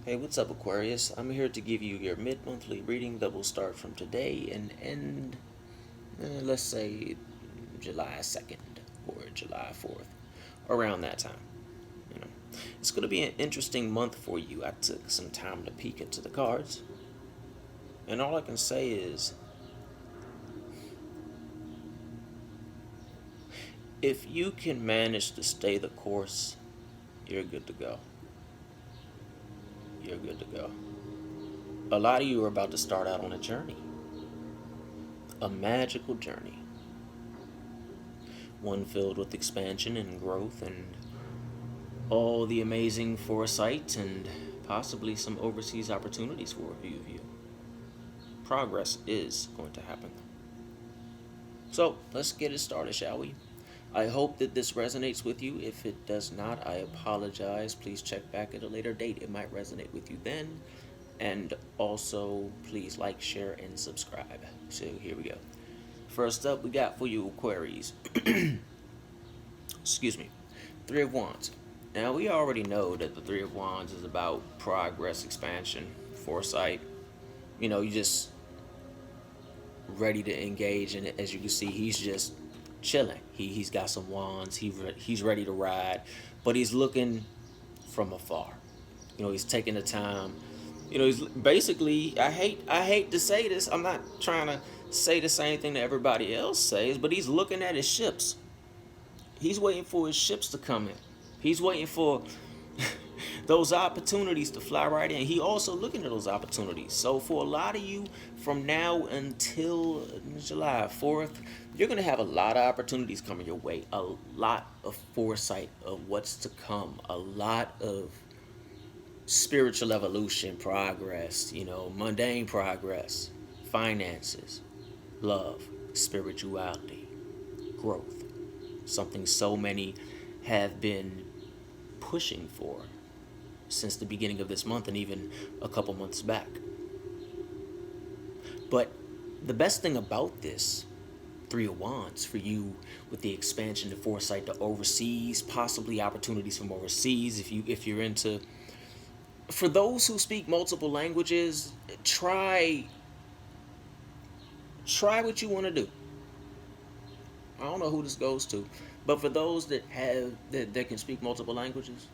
Hey, what's up, Aquarius? I'm here to give you your mid-monthly reading that will start from today and end, let's say, July 2nd or July 4th, around that time. You know, it's going to be an interesting month for you. I took some time to peek into the cards, and all I can say is, if you can manage to stay the course, you're good to go. You're good to go. A lot of you are about to start out on a journey, a magical journey. One filled with expansion and growth and all the amazing foresight and possibly some overseas opportunities for a few of you. Progress is going to happen. So let's get it started, shall we? I hope that this resonates with you. If it does not, I apologize. Please check back at a later date. It might resonate with you then. And also, please like, share, and subscribe. So here we go. First up, we got for you Aquarius. Excuse me. Three of Wands. Now, we already know that the Three of Wands is about progress, expansion, foresight. You know, you just ready to engage. And as you can see, he's just chilling. He's got some wands. He's ready to ride. But he's looking from afar. You know, he's taking the time. You know, he's basically, I hate to say this. I'm not trying to say the same thing that everybody else says, but he's looking at his ships. He's waiting for his ships to come in. He's waiting for those opportunities to fly right in. He also looking at those opportunities. So for a lot of you, from now until July 4th, you're going to have a lot of opportunities coming your way. A lot of foresight of what's to come. A lot of spiritual evolution, progress, you know, mundane progress, finances, love, spirituality, growth. Something so many have been pushing for since the beginning of this month and even a couple months back. But the best thing about this Three of Wands for you, with the expansion, the foresight to overseas, possibly opportunities from overseas, if you're into, for those who speak multiple languages, try what you want to do. I don't know who this goes to, but for those that can speak multiple languages,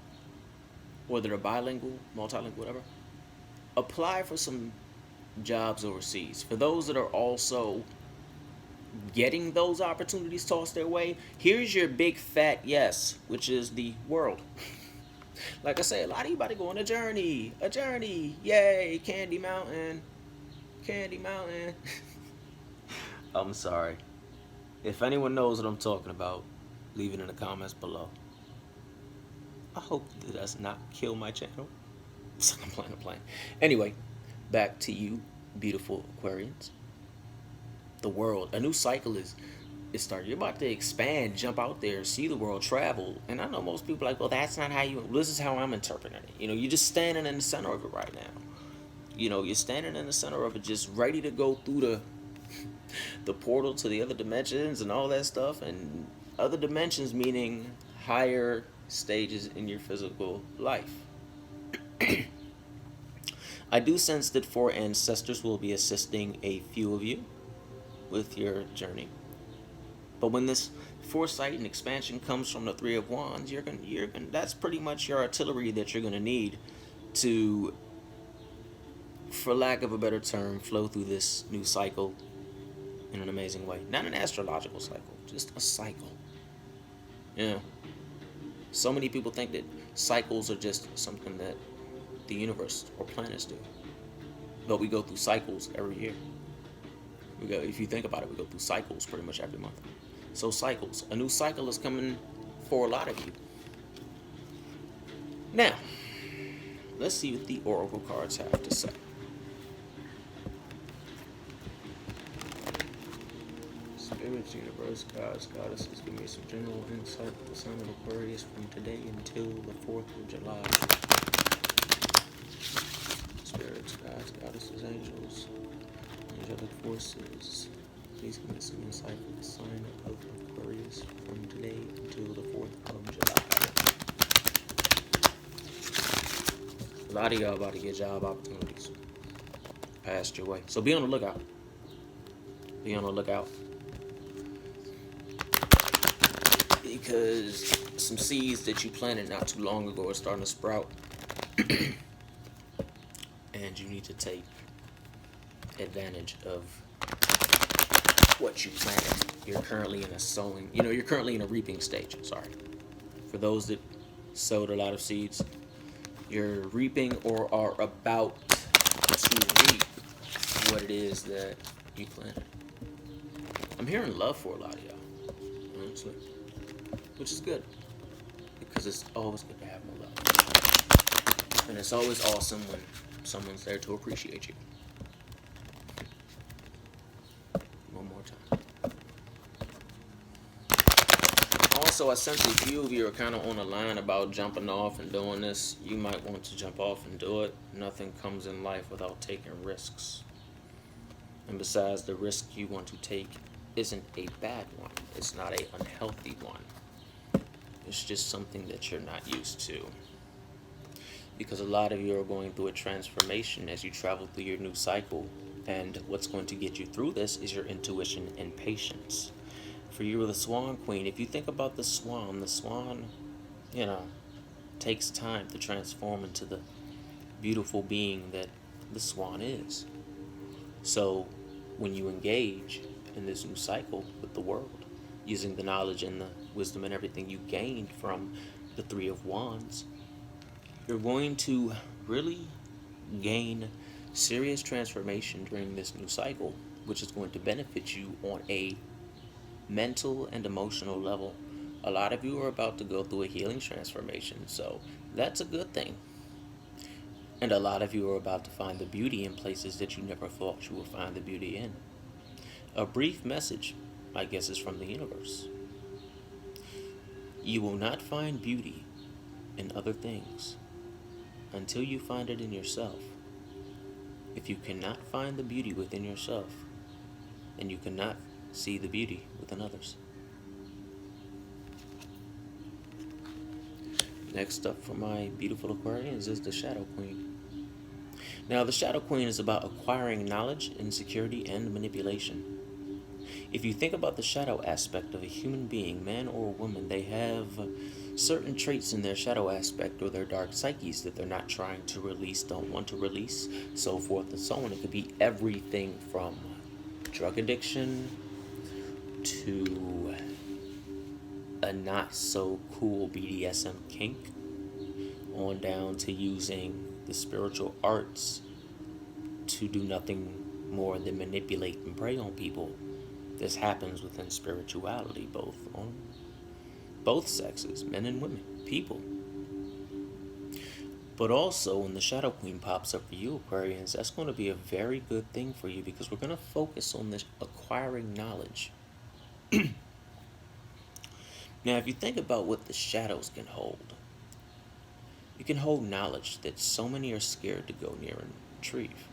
or that are bilingual, multilingual, whatever, apply for some jobs overseas. For those that are also getting those opportunities tossed their way, here's your big fat yes, which is the world. Like I say, a lot of you about to go on a journey. Yay, Candy Mountain. I'm sorry. If anyone knows what I'm talking about, leave it in the comments below. I hope that does not kill my channel. I'm playing. Anyway, back to you, beautiful Aquarians. The world, a new cycle is started. You're about to expand, jump out there, see the world, travel. And I know most people are like, well, that's not how you. This is how I'm interpreting it. You know, you're just standing in the center of it right now. You know, you're standing in the center of it, just ready to go through the portal to the other dimensions and all that stuff. And other dimensions meaning higher stages in your physical life. I do sense that four ancestors will be assisting a few of you with your journey. But when this foresight and expansion comes from the Three of Wands, you're gonna that's pretty much your artillery that you're gonna need to, for lack of a better term, flow through this new cycle in an amazing way. Not an astrological cycle, just a cycle. Yeah. So many people think that cycles are just something that the universe or planets do. But we go through cycles every year. If you think about it, we go through cycles pretty much every month. So cycles. A new cycle is coming for a lot of you. Now, let's see what the oracle cards have to say. Spirits, universe, gods, goddesses, give me some general insight with the sign of Aquarius from today until the 4th of July. Spirits, gods, goddesses, angels, angelic forces, please give me some insight with the sign of Aquarius from today until the 4th of July. A lot of y'all about to get job opportunities passed your way. So be on the lookout. Be on the lookout. Because some seeds that you planted not too long ago are starting to sprout. And you need to take advantage of what you planted. You're currently in a sowing, you're currently in a reaping stage. Sorry. For those that sowed a lot of seeds, you're reaping or are about to reap what it is that you planted. I'm hearing love for a lot of y'all, honestly, which is good, because it's always good to have more love. And it's always awesome when someone's there to appreciate you. One more time. Also, I sense a few of you are kind of on the line about jumping off and doing this. You might want to jump off and do it. Nothing comes in life without taking risks. And besides, the risk you want to take isn't a bad one. It's not an unhealthy one. It's just something that you're not used to. Because a lot of you are going through a transformation as you travel through your new cycle. And what's going to get you through this is your intuition and patience. For you, the Swan Queen, if you think about the swan, takes time to transform into the beautiful being that the swan is. So when you engage in this new cycle with the world, using the knowledge and the wisdom and everything you gained from the Three of Wands, you're going to really gain serious transformation during this new cycle, which is going to benefit you on a mental and emotional level. A lot of you are about to go through a healing transformation, so that's a good thing. And a lot of you are about to find the beauty in places that you never thought you would find the beauty in. A brief message, I guess, is from the universe. You will not find beauty in other things until you find it in yourself. If you cannot find the beauty within yourself, then you cannot see the beauty within others. Next up for my beautiful Aquarians is the Shadow Queen. Now, the Shadow Queen is about acquiring knowledge, insecurity, and manipulation. If you think about the shadow aspect of a human being, man or woman, they have certain traits in their shadow aspect or their dark psyches that they're not trying to release, don't want to release, so forth and so on. It could be everything from drug addiction to a not so cool BDSM kink, on down to using the spiritual arts to do nothing more than manipulate and prey on people. This happens within spirituality, both on both sexes, men and women, people. But also, when the Shadow Queen pops up for you, Aquarians, that's going to be a very good thing for you, because we're going to focus on this acquiring knowledge. Now, if you think about what the shadows can hold, you can hold knowledge that so many are scared to go near and retrieve.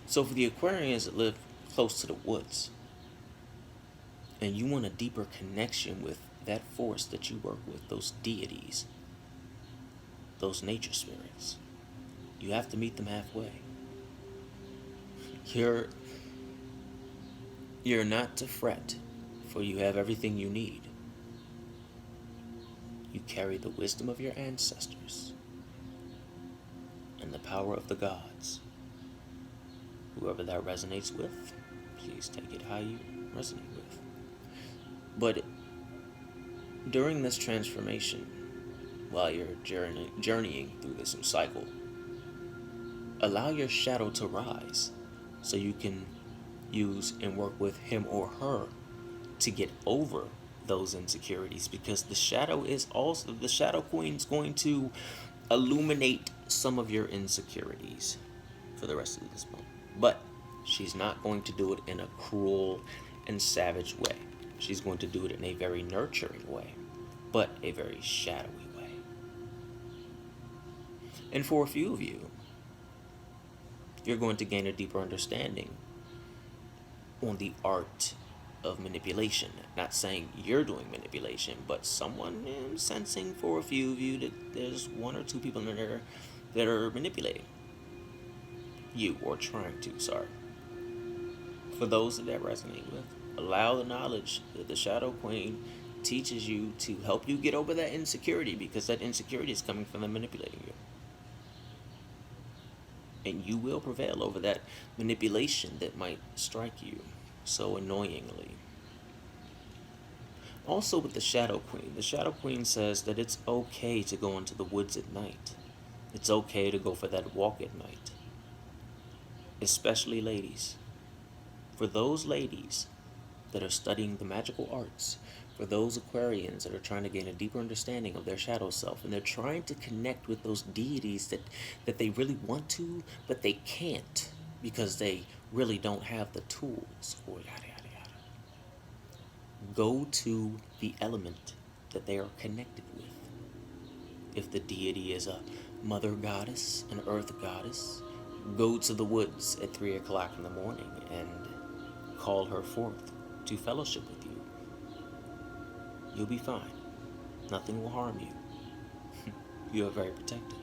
So for the Aquarians that live close to the woods, and you want a deeper connection with that force that you work with, those deities, those nature spirits, you have to meet them halfway. You're not to fret, for you have everything you need. You carry the wisdom of your ancestors and the power of the gods. Whoever that resonates with, please take it how you resonate with. But during this transformation, while you're journeying through this new cycle, allow your shadow to rise so you can use and work with him or her to get over those insecurities, because the Shadow Queen's going to illuminate some of your insecurities for the rest of this month. But she's not going to do it in a cruel and savage way. She's going to do it in a very nurturing way, but a very shadowy way. And for a few of you, you're going to gain a deeper understanding on the art of manipulation. Not saying you're doing manipulation, but someone sensing for a few of you that there's one or two people in there that are manipulating you, or trying to, sorry. For those that resonate with, allow the knowledge that the Shadow Queen teaches you to help you get over that insecurity, because that insecurity is coming from them manipulating you. And you will prevail over that manipulation that might strike you so annoyingly. Also with the Shadow Queen says that it's okay to go into the woods at night. It's okay to go for that walk at night. Especially ladies. For those ladies that are studying the magical arts, for those Aquarians that are trying to gain a deeper understanding of their shadow self, and they're trying to connect with those deities that they really want to, but they can't because they really don't have the tools, or yada yada yada. Go to the element that they are connected with. If the deity is a mother goddess, an earth goddess, go to the woods at 3 o'clock in the morning and call her forth to fellowship with you. You'll be fine. Nothing will harm you. You are very protected.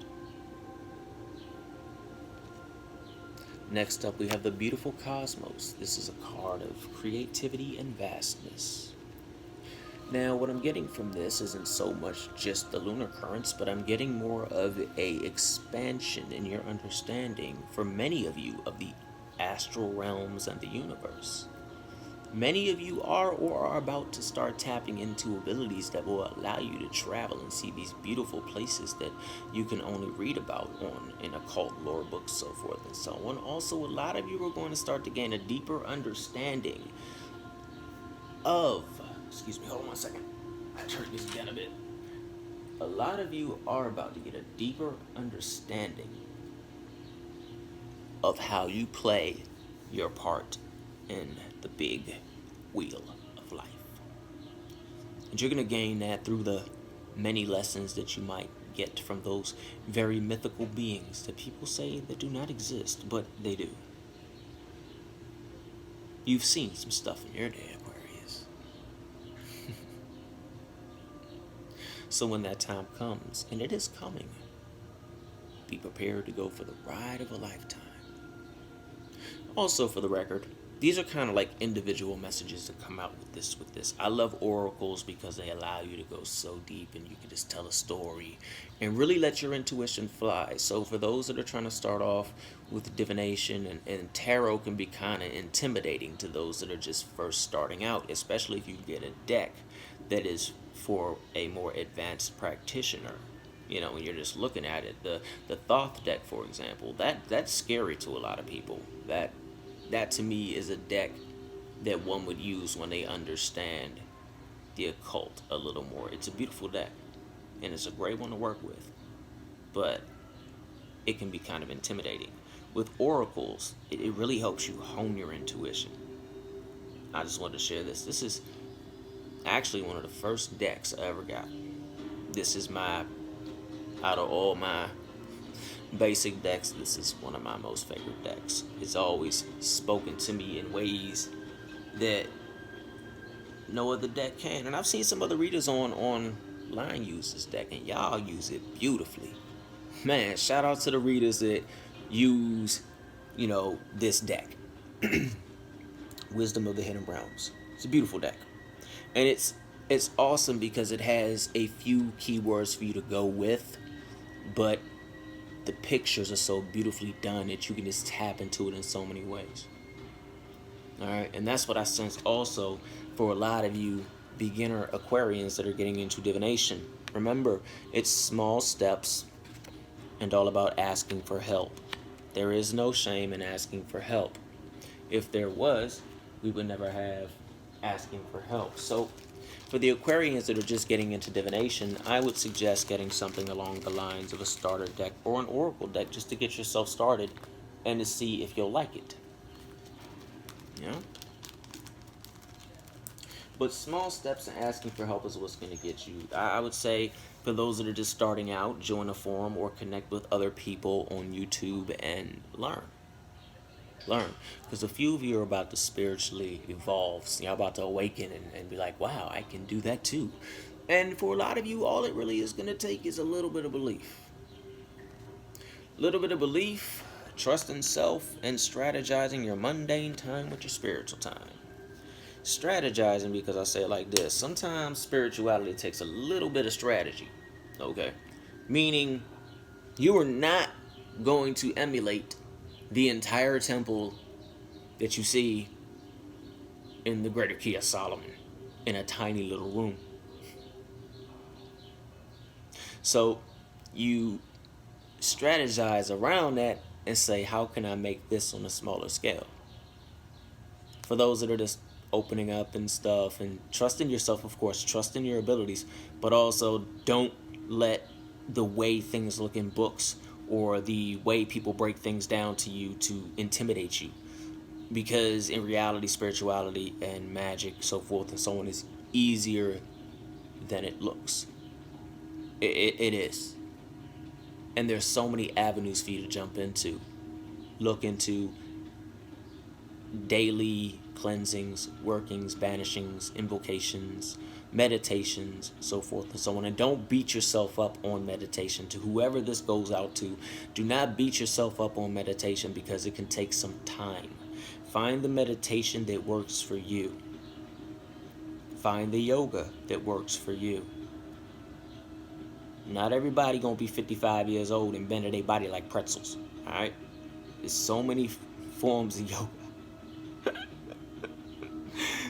Next up, we have the beautiful Cosmos. This is a card of creativity and vastness. Now, what I'm getting from this isn't so much just the lunar currents, but I'm getting more of a expansion in your understanding, for many of you, of the astral realms and the universe. Many of you are or are about to start tapping into abilities that will allow you to travel and see these beautiful places that you can only read about in occult lore books, so forth and so on. Also, a lot of you are going to start to gain a deeper understanding of... Excuse me, hold on one second. I turned this down a bit. A lot of you are about to get a deeper understanding of how you play your part in the big wheel of life. And you're going to gain that through the many lessons that you might get from those very mythical beings that people say that do not exist, but they do. You've seen some stuff in your day, Aquarius. So when that time comes, and it is coming, be prepared to go for the ride of a lifetime. Also, for the record, these are kind of like individual messages that come out with this. I love oracles because they allow you to go so deep and you can just tell a story and really let your intuition fly. So for those that are trying to start off with divination, and tarot can be kind of intimidating to those that are just first starting out, especially if you get a deck that is for a more advanced practitioner. You know, when you're just looking at it, the Thoth deck, for example, that's scary to a lot of people. That to me is a deck that one would use when they understand the occult a little more. It's a beautiful deck, and it's a great one to work with, but it can be kind of intimidating. With oracles, it really helps you hone your intuition. I just wanted to share this. This is actually one of the first decks I ever got. This is out of all my basic decks, this is one of my most favorite decks. It's always spoken to me in ways that no other deck can. And I've seen some other readers online use this deck, and y'all use it beautifully. Man, shout out to the readers that use, this deck. Wisdom of the Hidden Realms. It's a beautiful deck. And it's awesome because it has a few keywords for you to go with, but the pictures are so beautifully done that you can just tap into it in so many ways. Alright, and that's what I sense also for a lot of you beginner Aquarians that are getting into divination. Remember, it's small steps and all about asking for help. There is no shame in asking for help. If there was, we would never have asking for help. So for the Aquarians that are just getting into divination, I would suggest getting something along the lines of a starter deck or an oracle deck just to get yourself started and to see if you'll like it. Yeah? But small steps and asking for help is what's going to get you. I would say for those that are just starting out, join a forum or connect with other people on YouTube and learn. Learn. Because a few of you are about to spiritually evolve. So you're about to awaken and be like, wow, I can do that too. And for a lot of you, all it really is going to take is a little bit of belief. A little bit of belief, trust in self, and strategizing your mundane time with your spiritual time. Strategizing, because I say it like this, sometimes spirituality takes a little bit of strategy. Okay? Meaning, you are not going to emulate the entire temple that you see in the Greater Key of Solomon in a tiny little room. So you strategize around that and say, how can I make this on a smaller scale? For those that are just opening up and stuff, and trust in yourself, of course, trust in your abilities, but also don't let the way things look in books or the way people break things down to you to intimidate you. Because in reality, spirituality and magic, so forth and so on, is easier than it looks. It is. And there's so many avenues for you to jump into. Look into daily cleansings, workings, banishings, invocations, meditations, so forth and so on. And don't beat yourself up on meditation. To whoever this goes out to, do not beat yourself up on meditation, because it can take some time. Find the meditation that works for you. Find the yoga that works for you. Not everybody gonna be 55 years old and bending their body like pretzels. Alright? There's so many forms of yoga.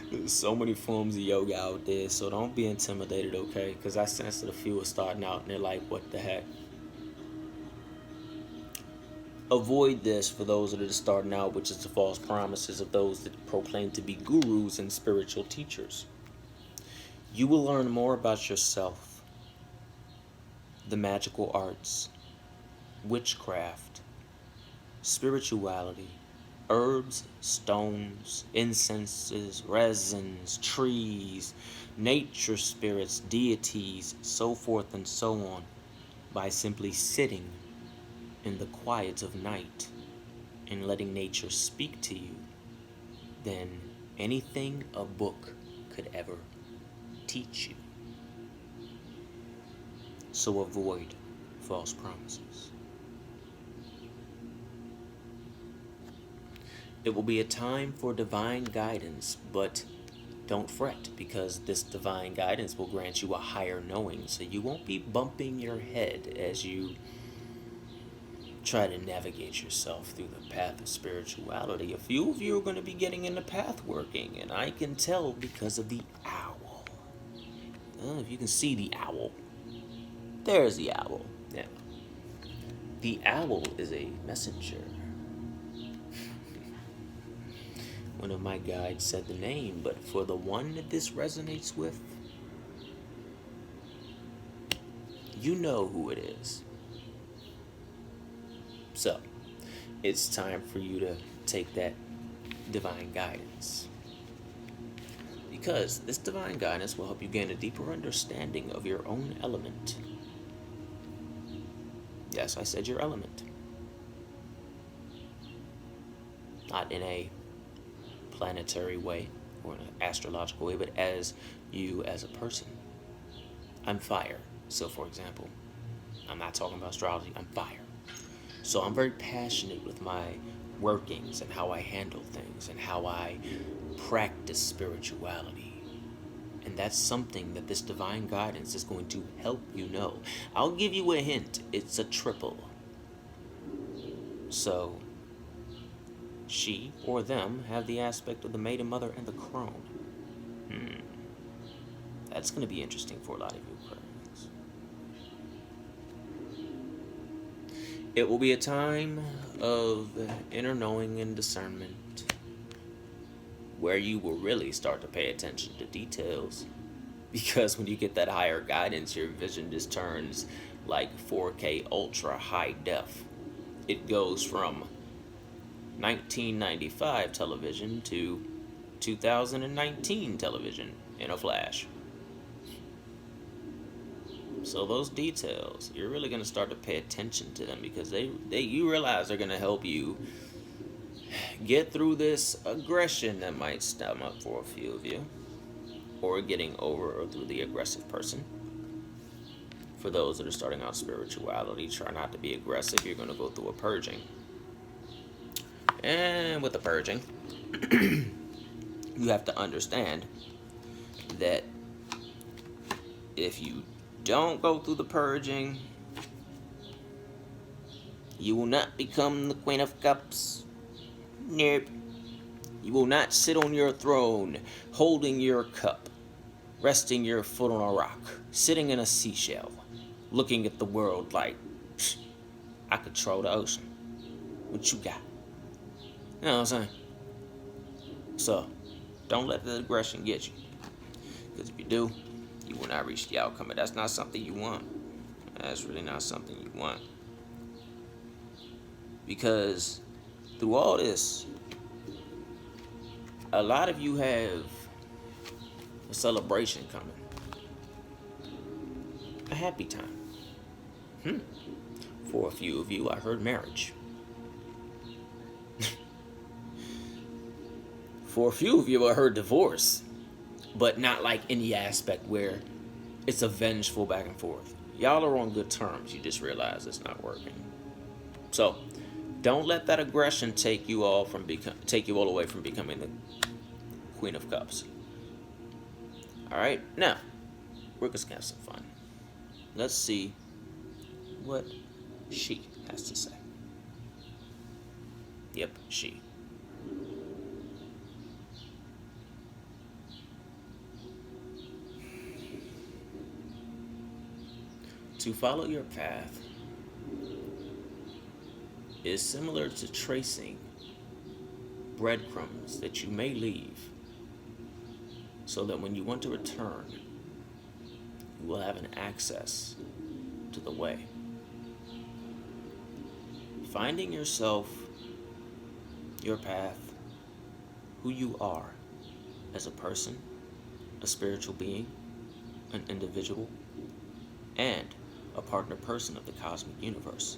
There's so many forms of yoga out there, so don't be intimidated, okay? Because I sense that a few are starting out and they're like, what the heck? Avoid this for those that are just starting out, which is the false promises of those that proclaim to be gurus and spiritual teachers. You will learn more about yourself, the magical arts, witchcraft, spirituality, herbs, stones, incenses, resins, trees, nature spirits, deities, so forth and so on, by simply sitting in the quiet of night and letting nature speak to you than anything a book could ever teach you. So avoid false promises. It will be a time for divine guidance, but don't fret, because this divine guidance will grant you a higher knowing, so you won't be bumping your head as you try to navigate yourself through the path of spirituality. A few of you are going to be getting into path working, and I can tell because of the owl. If you can see the owl, there's the owl. Yeah. The owl is a messenger. One of my guides said the name, but for the one that this resonates with, you know who it is. So, it's time for you to take that divine guidance. Because this divine guidance will help you gain a deeper understanding of your own element. Yes, I said your element. Not in a planetary way or in an astrological way, but as you as a person. I'm fire. So, for example, I'm not talking about astrology, I'm fire. So I'm very passionate with my workings and how I handle things and how I practice spirituality. And that's something that this divine guidance is going to help you know. I'll give you a hint. It's a triple. So she or them have the aspect of the Maiden Mother and the Crone. That's going to be interesting for a lot of you Aquarians. It will be a time of inner knowing and discernment, where you will really start to pay attention to details. Because when you get that higher guidance, your vision just turns like 4K ultra high def. It goes from 1995 television to 2019 television in a flash. So those details, you're really going to start to pay attention to them, because you realize they're going to help you Get through this aggression that might stem up for a few of you, or getting over or through the aggressive person. For those that are starting out spirituality, try not to be aggressive. You're going to go through a purging. And with the purging, you have to understand that if you don't go through the purging, you will not become the Queen of Cups. Nope. You will not sit on your throne, holding your cup, resting your foot on a rock, sitting in a seashell, looking at the world like, I control the ocean. What you got? You know what I'm saying? So, don't let the aggression get you. Because if you do, you will not reach the outcome. And that's not something you want. That's really not something you want. Because through all this, a lot of you have a celebration coming. A happy time. For a few of you, I heard marriage. For a few of you, I heard divorce. But not like in the aspect where it's a vengeful back and forth. Y'all are on good terms. You just realize it's not working. So, don't let that aggression take you all away from becoming the Queen of Cups. Alright, now, we're just gonna have some fun. Let's see what she has to say. Yep, she. To follow your path is similar to tracing breadcrumbs that you may leave, so that when you want to return, you will have an access to the way. Finding yourself, your path, who you are as a person, a spiritual being, an individual, and a partner person of the cosmic universe.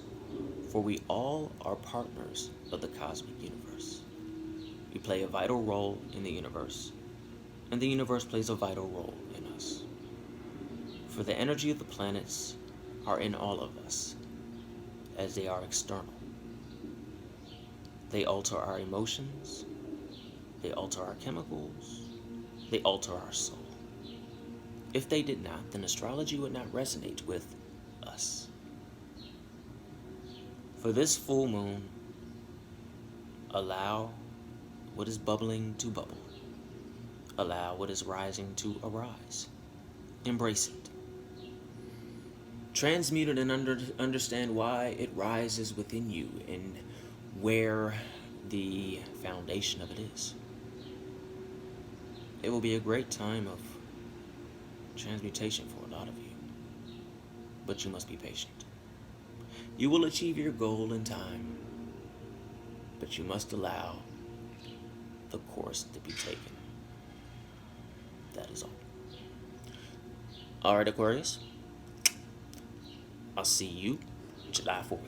For we all are partners of the cosmic universe. We play a vital role in the universe, and the universe plays a vital role in us. For the energy of the planets are in all of us, as they are external. They alter our emotions, they alter our chemicals, they alter our soul. If they did not, then astrology would not resonate with us. For this full moon, allow what is bubbling to bubble. Allow what is rising to arise. Embrace it. Transmute it and understand why it rises within you and where the foundation of it is. It will be a great time of transmutation for a lot of you. But you must be patient. You will achieve your goal in time, but you must allow the course to be taken. That is all. Alright, Aquarius. I'll see you July 4th.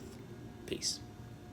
Peace.